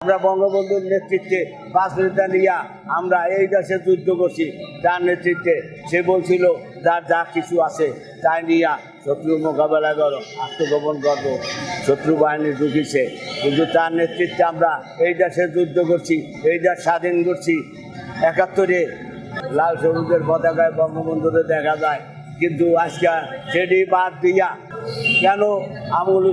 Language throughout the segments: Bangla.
আমরা বঙ্গবন্ধুর নেতৃত্বে বাসনেতা নিয়ে আমরা এই দেশে যুদ্ধ করছি। তার নেতৃত্বে সে বলছিল যার যা কিছু আছে তাই নিয়ে শত্রু মোকাবেলা করো, আত্মগোপন করবো, শত্রু বাহিনী ঢুকিছে। কিন্তু তার নেতৃত্বে আমরা এই দেশে যুদ্ধ করছি, এই দেশ স্বাধীন করছি। 71-এ লাল সবুজের পতাকায় বঙ্গবন্ধুরে দেখা যায়, কিন্তু আজকে সেটি বাদ দিয়া কেন আমূল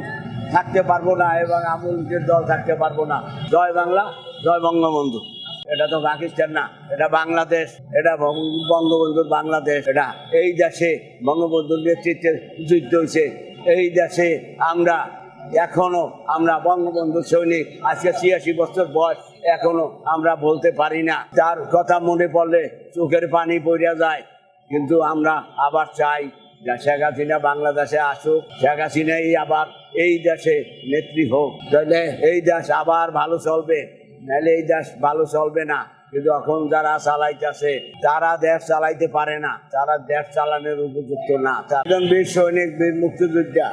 থাকতে পারবো না এবং আমূলের দল থাকতে পারবো না? জয় বাংলা, জয় বঙ্গবন্ধু। এটা তো পাকিস্তান না, এটা বাংলাদেশ, এটা বঙ্গবন্ধুর বাংলাদেশ। এটা এই দেশে বঙ্গবন্ধুর নেতৃত্বে যুদ্ধ হয়েছে। এই দেশে আমরা এখনো আমরা বঙ্গবন্ধু সৈনিক। আজকে 86 বছর বয়স, এখনো আমরা বলতে পারি না। তার কথা মনে পড়লে চোখের পানি পড়ে যায়। কিন্তু আমরা আবার চাই শেখ হাসিনা বাংলাদেশে আসুক, শেখ হাসিনাই আবার এই দেশে নেত্রী হোক, তাহলে এই দেশ আবার ভালো চলবে। নাহলে এই দেশ ভালো চলবে না। কিন্তু এখন যারা চালাইতেছে তারা দেশ চালাইতে পারে না, তারা দেশ চালানোর উপযুক্ত না। একজন বীর সৈনিক, বীর মুক্তিযোদ্ধা,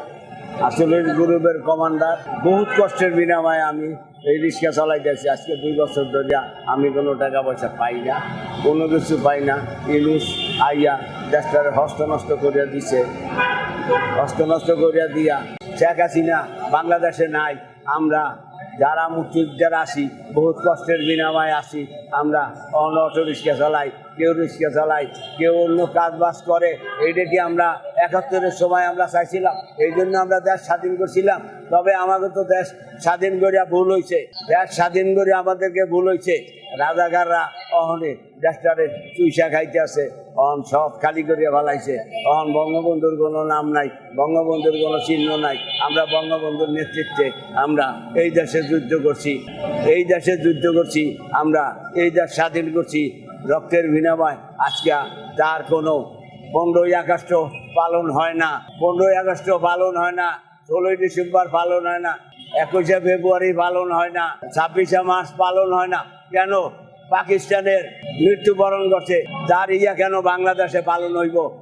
আসলে গ্রুপের কমান্ডার। বহুত কষ্টের বিনিময়ে আমি এই রিক্সা চালাইতেছি। আজকে 2 বছর ধরে আমি কোনো টাকা পয়সা পাই না, কোনো কিছু পাই না। ইলিশ আইয়া দেশটারে হস্ত নষ্ট করিয়া দিছে, হস্ত নষ্ট করিয়া দিয়া শেখ হাসিনা বাংলাদেশে নাই। আমরা যারা মুক্তিযোদ্ধারা আসি, বহুত কষ্টের বিনিময়ে আসি। আমরা অটো রিক্সা চালাই, কেউ রিক্সা চালাই, কেউ অন্য কাজ বাজ করে। এইটা কি আমরা 71-এর সময় আমরা চাইছিলাম? এই জন্য আমরা দেশ স্বাধীন করছিলাম। তবে আমাকে তো দেশ স্বাধীন করিয়া ভুল হয়েছে, দেশ স্বাধীন করে আমাদেরকে ভুল হয়েছে। রাজাকাররা অহনে দেশটারে চুইসা খাইতে আছে, অহন সব খালি করিয়া ফেলাইছে। অহন বঙ্গবন্ধুর কোনো নাম নাই, বঙ্গবন্ধুর কোনো চিহ্ন নাই। আমরা বঙ্গবন্ধুর নেতৃত্বে আমরা এই দেশে যুদ্ধ করছি, এই দেশে যুদ্ধ করছি, আমরা এই দেশ স্বাধীন করছি রক্তের বিনিময়। আজকে তার কোনো 15ই আগস্ট পালন হয় না, 15ই আগস্ট পালন হয় না, 16ই ডিসেম্বর পালন হয় না, 21শে ফেব্রুয়ারি পালন হয় না, 26শে মার্চ পালন হয় না। কেন? পাকিস্তানের মৃত্যুবরণ করছে, তার ইয়া কেন বাংলাদেশে পালন হইব?